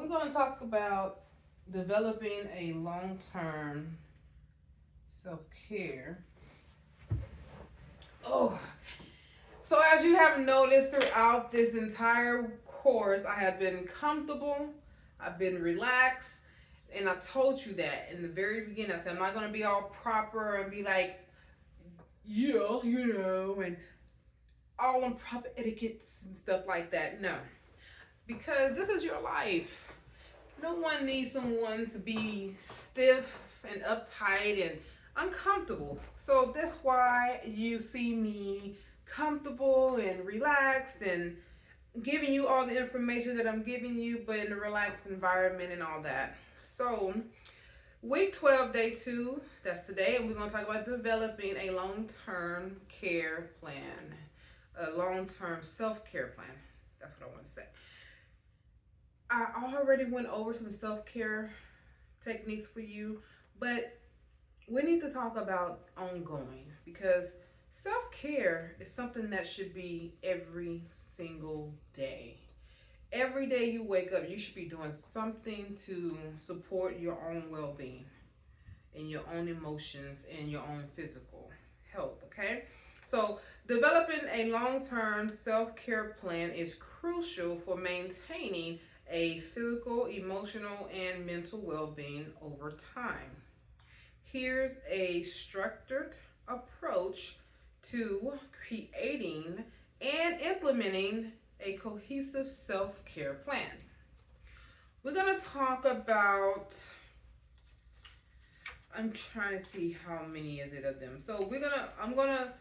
we're going to talk about developing a long-term self-care. Oh, so as you have noticed throughout this entire course, I have been comfortable, I've been relaxed, and I told you that in the very beginning. I said I'm not going to be all proper and be like, yeah, and all on proper etiquettes and stuff like that. No, because this is your life. No one needs someone to be stiff and uptight and uncomfortable. So that's why you see me comfortable and relaxed and giving you all the information that I'm giving you, but in a relaxed environment and all that. So, week 12, day 2, that's today, and we're going to talk about developing a long term care plan, a long term self care plan. That's what I want to say. I already went over some self care techniques for you, but we need to talk about ongoing because self care is something that should be every single day. Every day you wake up, you should be doing something to support your own well being and your own emotions and your own physical health, okay? So, developing a long term self care plan is crucial for maintaining a physical, emotional, and mental well being over time. Here's a structured approach to creating and implementing a cohesive self care plan. We're going to talk about, I'm trying to see how many is it of them. So I'm gonna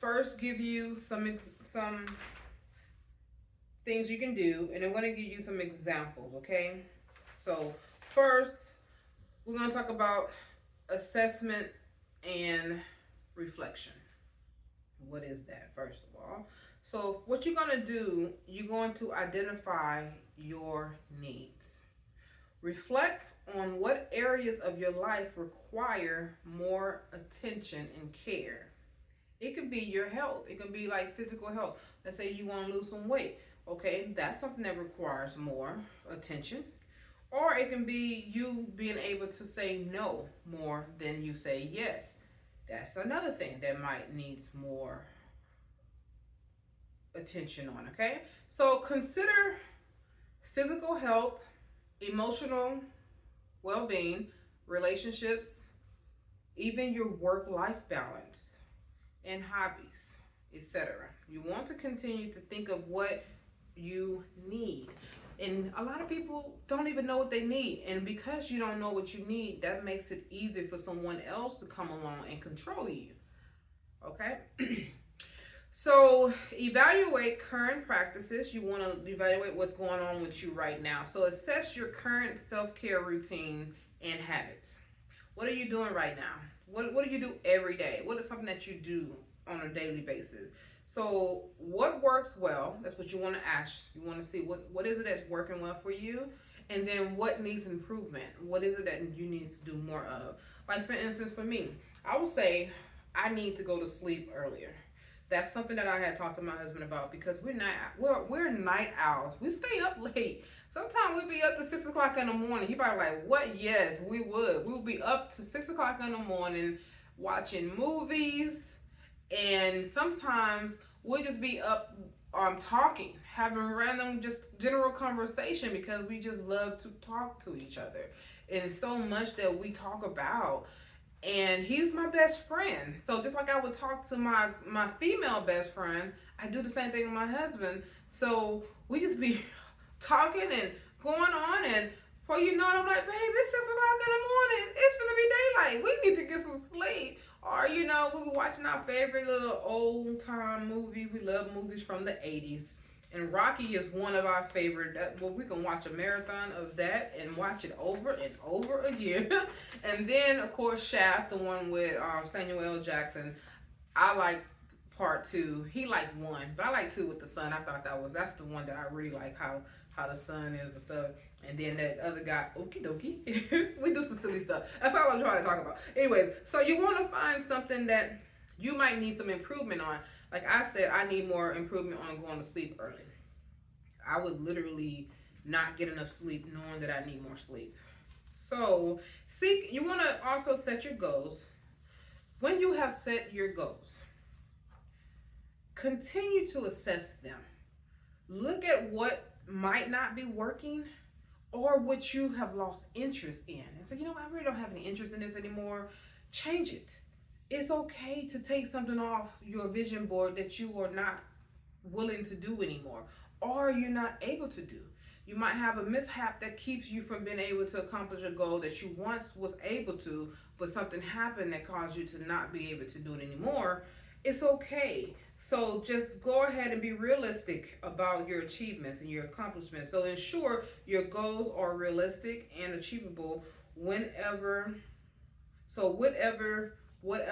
first give you some things you can do, and I'm gonna give you some examples. Okay. So first, we're gonna talk about assessment and reflection. What is that, first of all? So, what you're going to do, you're going to identify your needs. Reflect on what areas of your life require more attention and care. It could be your health, it could be like physical health. Let's say you want to lose some weight. Okay, that's something that requires more attention. Or it can be you being able to say no more than you say yes. That's another thing that might needs more attention on, okay? So consider physical health, emotional well-being, relationships, even your work-life balance and hobbies, etc. You want to continue to think of what you need. And a lot of people don't even know what they need. And because you don't know what you need, that makes it easier for someone else to come along and control you. Okay? So, evaluate current practices. You want to evaluate what's going on with you right now. So, assess your current self care routine and habits. What are you doing right now? What do you do every day? What is something that you do on a daily basis? So, what works well? That's what you want to ask. You want to see what is it that's working well for you, and then what needs improvement. What is it that you need to do more of? Like for instance, for me, I would say I need to go to sleep earlier. That's something that I had talked to my husband about because we're night owls. We stay up late. Sometimes we be up to 6 o'clock in the morning. You probably like, what? Yes, we would. We would be up to 6 o'clock in the morning watching movies, and sometimes we'll just be up talking, having random just general conversation because we just love to talk to each other. And so much that we talk about, and he's my best friend. So just like I would talk to my female best friend, I do the same thing with my husband. So we just be talking and going on, and before you know it, I'm like, babe, it's 6 o'clock in the morning. It's gonna be daylight. We need to get some sleep. Or we'll be watching our favorite little old time movie. We love movies from the 80s. And Rocky is one of our favorite. Well, we can watch a marathon of that and watch it over and over again. And then, of course, Shaft, the one with Samuel L. Jackson. I like part 2. He liked 1, but I like 2 with the son. I thought that's the one that I really like how the son is and stuff. And then that other guy, okie dokie. We do some silly stuff. That's all I'm trying to talk about. Anyways, so you want to find something that you might need some improvement on. Like I said, I need more improvement on going to sleep early. I would literally not get enough sleep, knowing that I need more sleep. So, you want to also set your goals. When you have set your goals, continue to assess them. Look at what might not be working or what you have lost interest in. And say, I really don't have any interest in this anymore. Change it. It's okay to take something off your vision board that you are not willing to do anymore, or you're not able to do. You might have a mishap that keeps you from being able to accomplish a goal that you once was able to, but something happened that caused you to not be able to do it anymore. It's okay. So just go ahead and be realistic about your achievements and your accomplishments. So ensure your goals are realistic and achievable whenever. So whatever with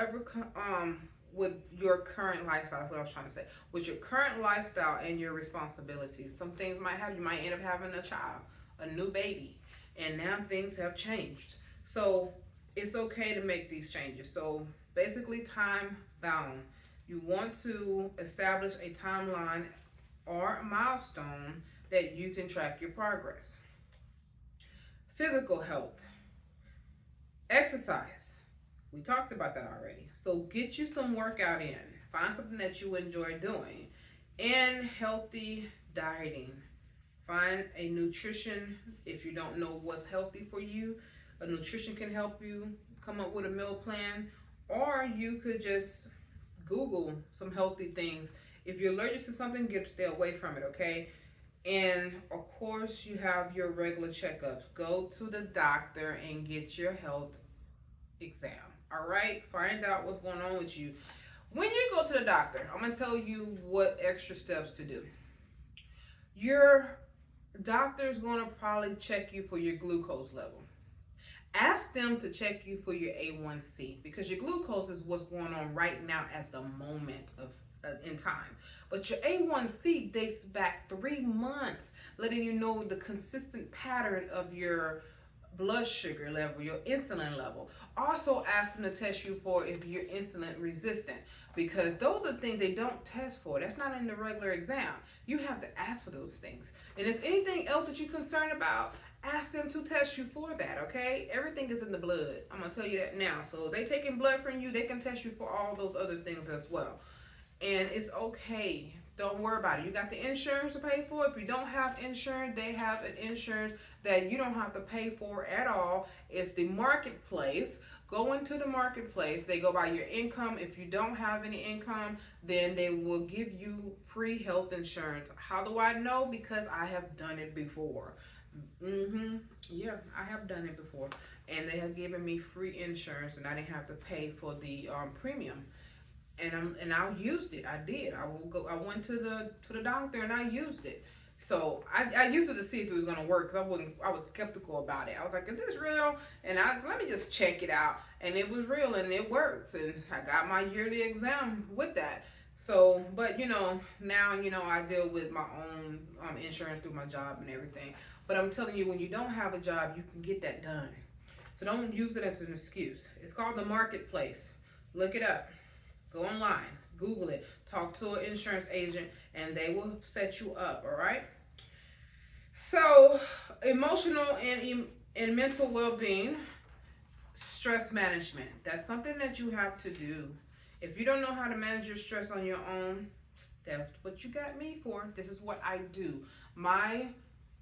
your current lifestyle, that's what I was trying to say. With your current lifestyle and your responsibilities, some things you might end up having a child, a new baby, and now things have changed. So it's okay to make these changes. So basically, time bound. You want to establish a timeline or a milestone that you can track your progress. Physical health. Exercise. We talked about that already. So get you some workout in. Find something that you enjoy doing. And healthy dieting. Find a nutrition. If you don't know what's healthy for you, a nutrition can help you come up with a meal plan. Or you could just Google some healthy things. If you're allergic to something, stay away from it, okay? And of course, you have your regular checkups. Go to the doctor and get your health exam. All right? Find out what's going on with you. When you go to the doctor, I'm going to tell you what extra steps to do. Your doctor is going to probably check you for your glucose level. Ask them to check you for your A1C, because your glucose is what's going on right now at the moment of in time. But your A1C dates back 3 months, letting you know the consistent pattern of your blood sugar level, your insulin level. Also ask them to test you for if you're insulin resistant, because those are things they don't test for. That's not in the regular exam. You have to ask for those things. And if there's anything else that you're concerned about, ask them to test you for that, okay? Everything is in the blood. I'm going to tell you that now. So they taking blood from you, they can test you for all those other things as well. And it's okay. Don't worry about it. You got the insurance to pay for. If you don't have insurance, they have an insurance that you don't have to pay for at all. It's the marketplace. Go into the marketplace. They go by your income. If you don't have any income, then they will give you free health insurance. How do I know? Because I have done it before. Yeah, I have done it before, and they have given me free insurance, and I didn't have to pay for the premium. And I used it. I did. I went to the doctor and I used it. So I used it to see if it was gonna work, because I was skeptical about it. I was like, is this real? And let me just check it out. And it was real and it works. And I got my yearly exam with that. So, but now I deal with my own insurance through my job and everything. But I'm telling you, when you don't have a job, you can get that done. So don't use it as an excuse. It's called the marketplace. Look it up. Go online. Google it. Talk to an insurance agent, and they will set you up, all right? So, emotional and mental well-being, stress management. That's something that you have to do. If you don't know how to manage your stress on your own, that's what you got me for. This is what I do. My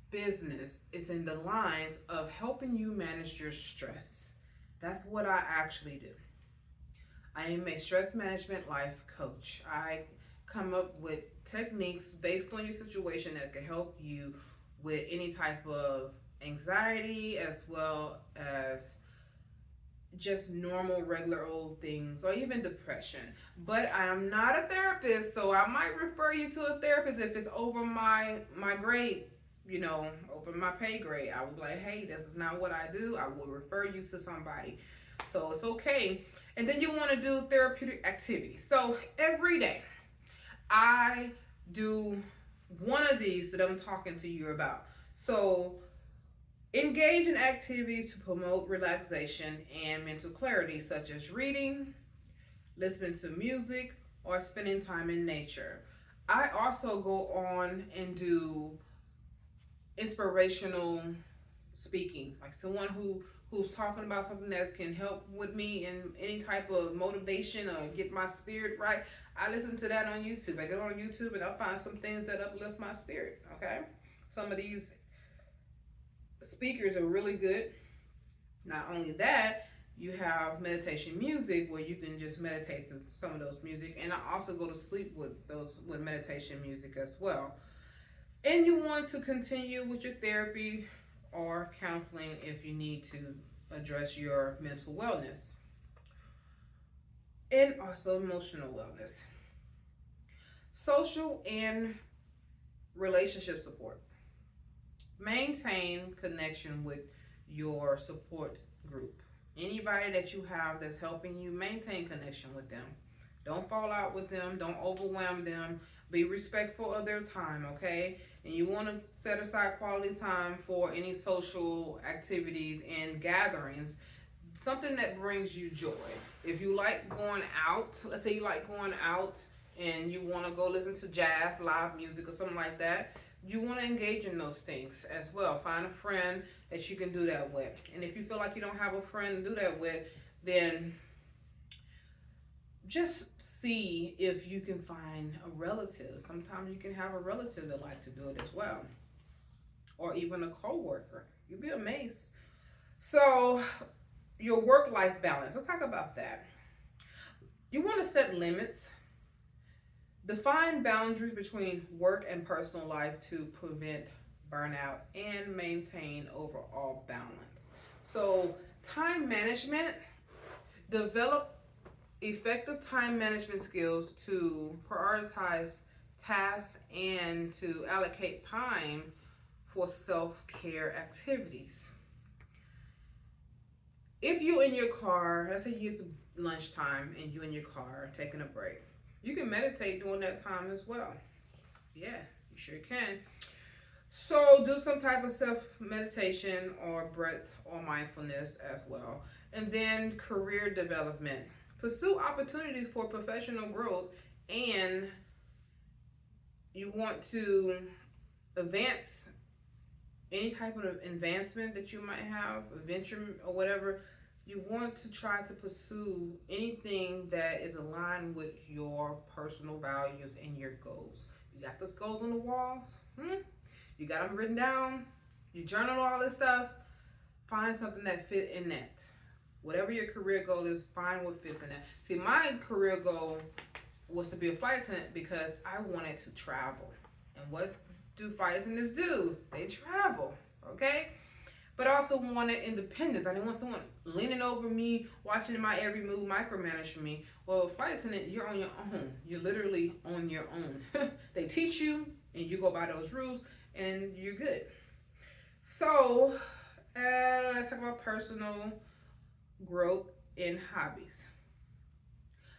business is in the lines of helping you manage your stress. That's what I actually do. I am a stress management life coach. I come up with techniques based on your situation that can help you with any type of anxiety, as well as just normal, regular old things, or even depression. But I am not a therapist, so I might refer you to a therapist if it's over my grade, over my pay grade. I would be like, hey, this is not what I do. I will refer you to somebody. So it's okay. And then you want to do therapeutic activities. So every day I do one of these that I'm talking to you about. So engage in activities to promote relaxation and mental clarity, such as reading, listening to music, or spending time in nature. I also go on and do inspirational speaking, like someone who's talking about something that can help with me in any type of motivation or get my spirit right. I listen to that on YouTube. I go on YouTube and I'll find some things that uplift my spirit. Okay, some of these speakers are really good. Not only that, you have meditation music where you can just meditate to some of those music, and I also go to sleep with those with meditation music as well. And you want to continue with your therapy or counseling if you need to address your mental wellness and also emotional wellness. Social and relationship support. Maintain connection with your support group. Anybody that you have that's helping you, maintain connection with them. Don't fall out with them. Don't overwhelm them. Be respectful of their time, okay? And you want to set aside quality time for any social activities and gatherings. Something that brings you joy. If you like going out, let's say you like going out and you want to go listen to jazz, live music, or something like that, you want to engage in those things as well. Find a friend that you can do that with. And if you feel like you don't have a friend to do that with, then just see if you can find a relative. Sometimes you can have a relative that like to do it as well, or even a coworker. You'd be amazed. So, your work-life balance. Let's talk about that. You want to set limits. Define boundaries between work and personal life to prevent burnout and maintain overall balance. So, time management. Develop effective time management skills to prioritize tasks and to allocate time for self-care activities. If you in your car, let's say you use lunchtime and you in your car taking a break, you can meditate during that time as well. Yeah, you sure can. So do some type of self-meditation or breath or mindfulness as well. And then career development. Pursue opportunities for professional growth, and you want to advance any type of advancement that you might have, a venture or whatever. You want to try to pursue anything that is aligned with your personal values and your goals. You got those goals on the walls? You got them written down? You journal all this stuff? Find something that fit in that. Whatever your career goal is, find what fits in that. See, my career goal was to be a flight attendant because I wanted to travel. And what do flight attendants do? They travel, okay? But I also wanted independence. I didn't want someone leaning over me, watching my every move, micromanaging me. Well, flight attendant, you're on your own. You're literally on your own. They teach you, and you go by those rules, and you're good. So, let's talk about personal growth in hobbies.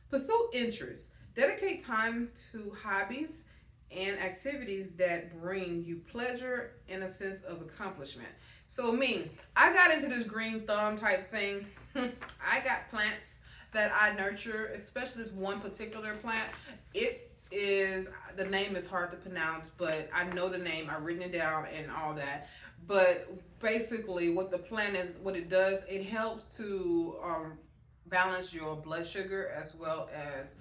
Pursue interests. Dedicate time to hobbies and activities that bring you pleasure and a sense of accomplishment. So I got into this green thumb type thing. I got plants that I nurture, especially this one particular plant. The name is hard to pronounce, but I know the name. I've written it down and all that. But basically what the plant is, what it does, it helps to balance your blood sugar as well as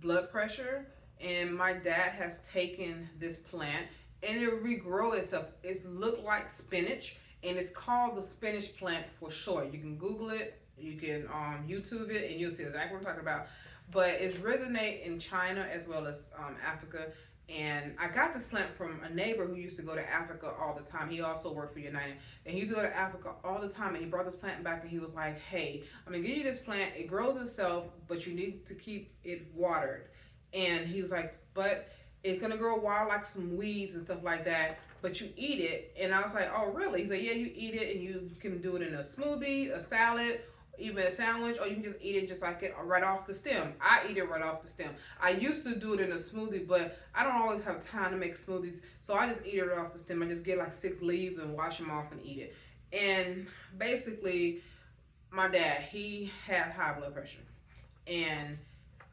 blood pressure. And my dad has taken this plant and it regrow itself. It look like spinach, and it's called the spinach plant for short. You can Google it, you can YouTube it, and you'll see exactly what I'm talking about. But it's resonate in China as well as Africa. And I got this plant from a neighbor who used to go to Africa all the time. He also worked for United. And he used to go to Africa all the time. And he brought this plant back and he was like, hey, I'm going to give you this plant. It grows itself, but you need to keep it watered. And he was like, but it's going to grow wild like some weeds and stuff like that. But you eat it. And I was like, oh, really? He's like, yeah, you eat it and you can do it in a smoothie, a salad, even a sandwich, or you can just eat it just like it right off the stem. I eat it right off the stem. I used to do it in a smoothie, but I don't always have time to make smoothies, so I just eat it right off the stem. I just get like 6 leaves and wash them off and eat it. And basically, my dad, he had high blood pressure, and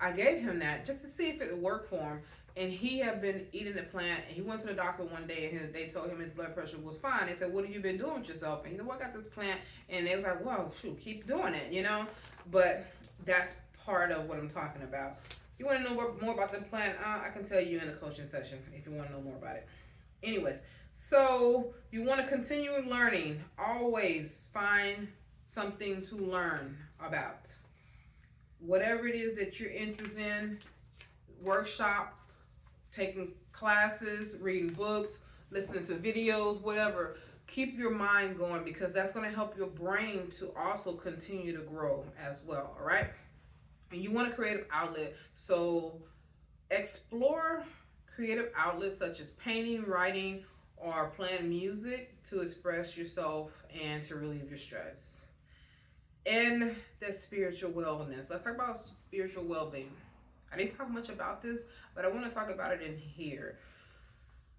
I gave him that just to see if it would work for him. and he had been eating the plant. And he went to the doctor one day, and they told him his blood pressure was fine. They said, "What have you been doing with yourself?" And he said, "Well, I got this plant." And they was like, "Well, shoot, keep doing it, you know." But that's part of what I'm talking about. You want to know more about the plant? I can tell you in the coaching session if you want to know more about it. Anyways, so you want to continue learning. Always find something to learn about. Whatever it is that you're interested in, workshop, taking classes, reading books, listening to videos, whatever. Keep your mind going, because that's going to help your brain to also continue to grow as well, all right? And you want a creative outlet, so explore creative outlets such as painting, writing, or playing music to express yourself and to relieve your stress. And the spiritual wellness. Let's talk about spiritual well-being. I didn't talk much about this, but I want to talk about it in here.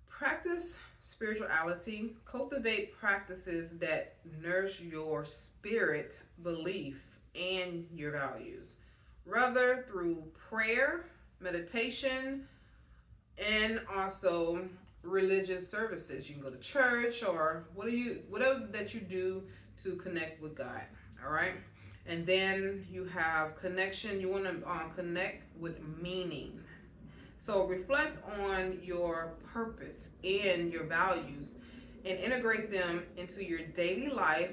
Practice spirituality. Cultivate practices that nourish your spirit, belief, and your values. Whether through prayer, meditation, and also religious services. You can go to church or whatever that you do to connect with God. All right. And then you have connection. You want to connect with meaning. So reflect on your purpose and your values and integrate them into your daily life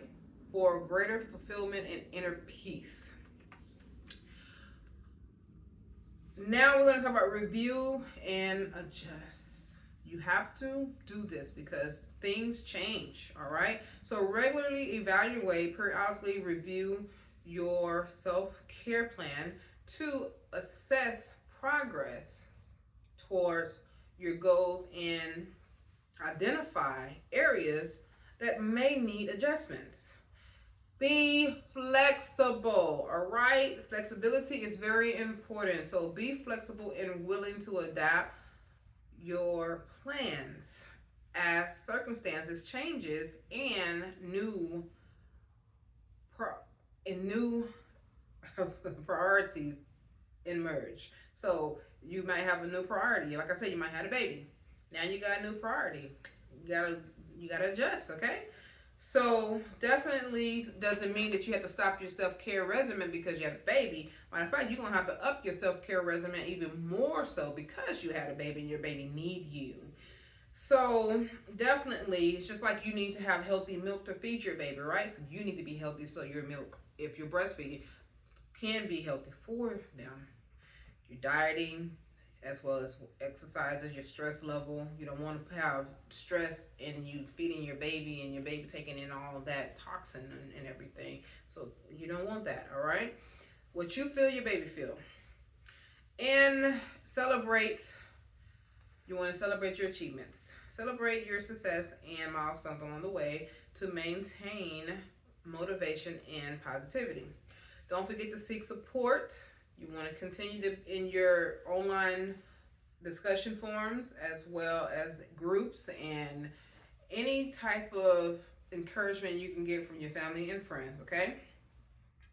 for greater fulfillment and inner peace. Now we're going to talk about review and adjust. You have to do this because things change, all right? So regularly evaluate, periodically review your self-care plan to assess progress towards your goals and identify areas that may need adjustments. Be flexible, all right? Flexibility is very important. So be flexible and willing to adapt your plans as circumstances changes and new priorities emerge. So you might have a new priority. Like I said, you might have a baby. Now you got a new priority. You gotta adjust, okay? So definitely doesn't mean that you have to stop your self-care regimen because you have a baby. Matter of fact, you're gonna have to up your self-care regimen even more so because you had a baby and your baby need you. So definitely, it's just like you need to have healthy milk to feed your baby, right? So you need to be healthy so your milk, if you're breastfeeding, can be healthy for them. Your dieting, as well as exercises, your stress level. You don't want to have stress and you feeding your baby and your baby taking in all of that toxin and everything. So you don't want that, all right? What you feel, your baby feel. And celebrate. You want to celebrate your achievements. Celebrate your success and milestones along the way to maintain motivation and positivity. Don't forget to seek support. You want to continue in your online discussion forums as well as groups and any type of encouragement you can get from your family and friends, okay?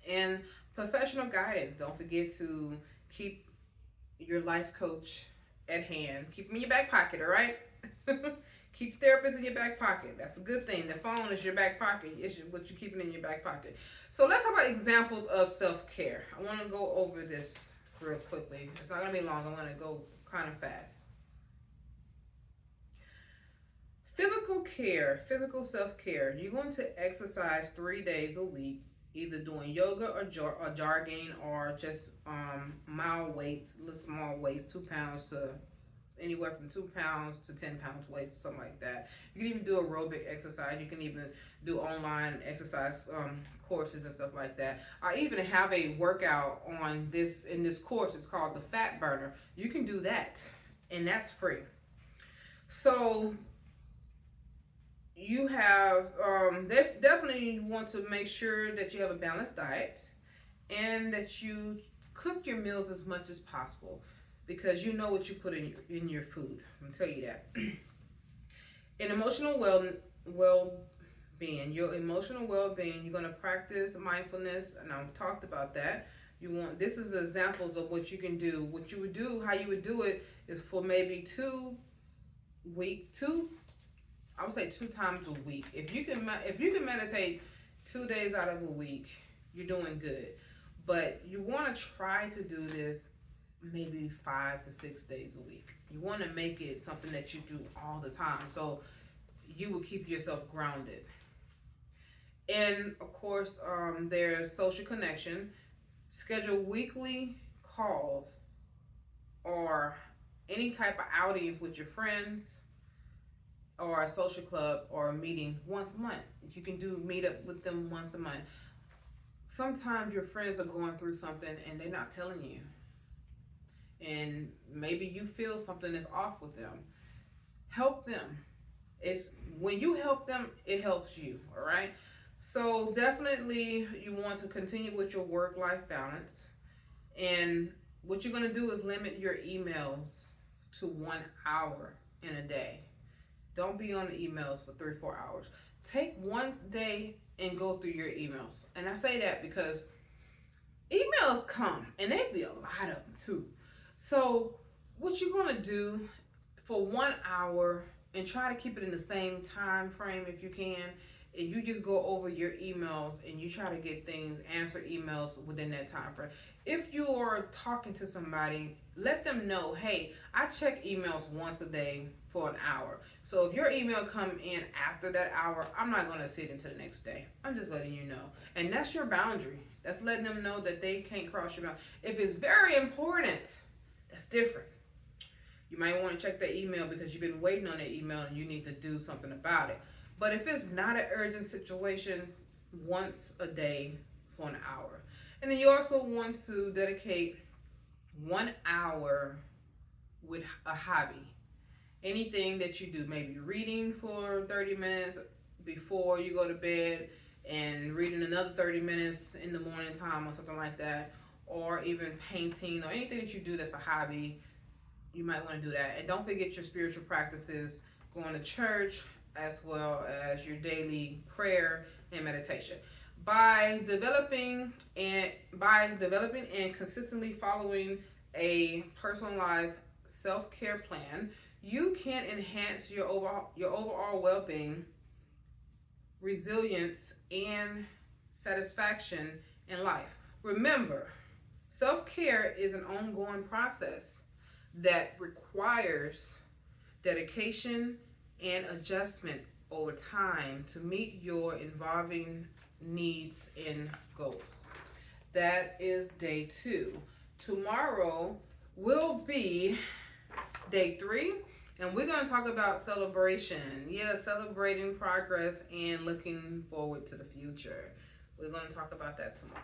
And professional guidance. Don't forget to keep your life coach at hand. Keep them in your back pocket, all right? Keep therapists in your back pocket. That's a good thing. The phone is your back pocket. It's what you're keeping in your back pocket. So let's talk about examples of self-care. I want to go over this real quickly. It's not going to be long. I'm going to go kind of fast. Physical care, physical self-care. You're going to exercise 3 days a week, either doing yoga or jogging or just mild weights, little small weights, 2 pounds to anywhere from 2 pounds to 10 pounds weight, something like that. You can even do aerobic exercise. You can even do online exercise courses and stuff like that. I even have a workout on this in this course. It's called the Fat Burner. You can do that, and that's free. So you have definitely want to make sure that you have a balanced diet and that you cook your meals as much as possible, because you know what you put in your food. I'm gonna tell you that. In emotional well-being, your emotional well-being, you're gonna practice mindfulness, and I've talked about that. This is examples of what you can do. What you would do, how you would do it, is for maybe I would say 2 times a week. If you can meditate 2 days out of a week, you're doing good. But you want to try to do this maybe 5 to 6 days a week. You want to make it something that you do all the time, so you will keep yourself grounded. And of course, there's social connection. Schedule weekly calls or any type of outings with your friends, or a social club, or a meeting once a month. You can meet up with them once a month. Sometimes your friends are going through something and they're not telling you. And maybe you feel something is off with them. Help them. It's when you help them, it helps you, all right? So definitely you want to continue with your work-life balance. And what you're going to do is limit your emails to 1 hour in a day. Don't be on the emails for 3-4 hours. Take one day and go through your emails. And I say that because emails come, and they be a lot of them too. So what you're going to do for 1 hour, and try to keep it in the same time frame if you can, and you just go over your emails and you try to get things, answer emails within that time frame. If you are talking to somebody, let them know, hey, I check emails once a day for an hour. So if your email come in after that hour, I'm not going to sit until the next day. I'm just letting you know. And that's your boundary. That's letting them know that they can't cross your boundary. If it's very important, that's different. You might want to check that email because you've been waiting on that email and you need to do something about it. But if it's not an urgent situation, once a day for an hour. And then you also want to dedicate 1 hour with a hobby. Anything that you do, maybe reading for 30 minutes before you go to bed, and reading another 30 minutes in the morning time or something like that, or even painting, or anything that you do that's a hobby. You might want to do that. And don't forget your spiritual practices, going to church, as well as your daily prayer and meditation. By developing and consistently following a personalized self-care plan, you can enhance your overall well-being, resilience, and satisfaction in life. Remember, self-care is an ongoing process that requires dedication and adjustment over time to meet your evolving needs and goals. That is day 2. Tomorrow will be day 3, and we're going to talk about celebration. Yeah, celebrating progress and looking forward to the future. We're going to talk about that tomorrow.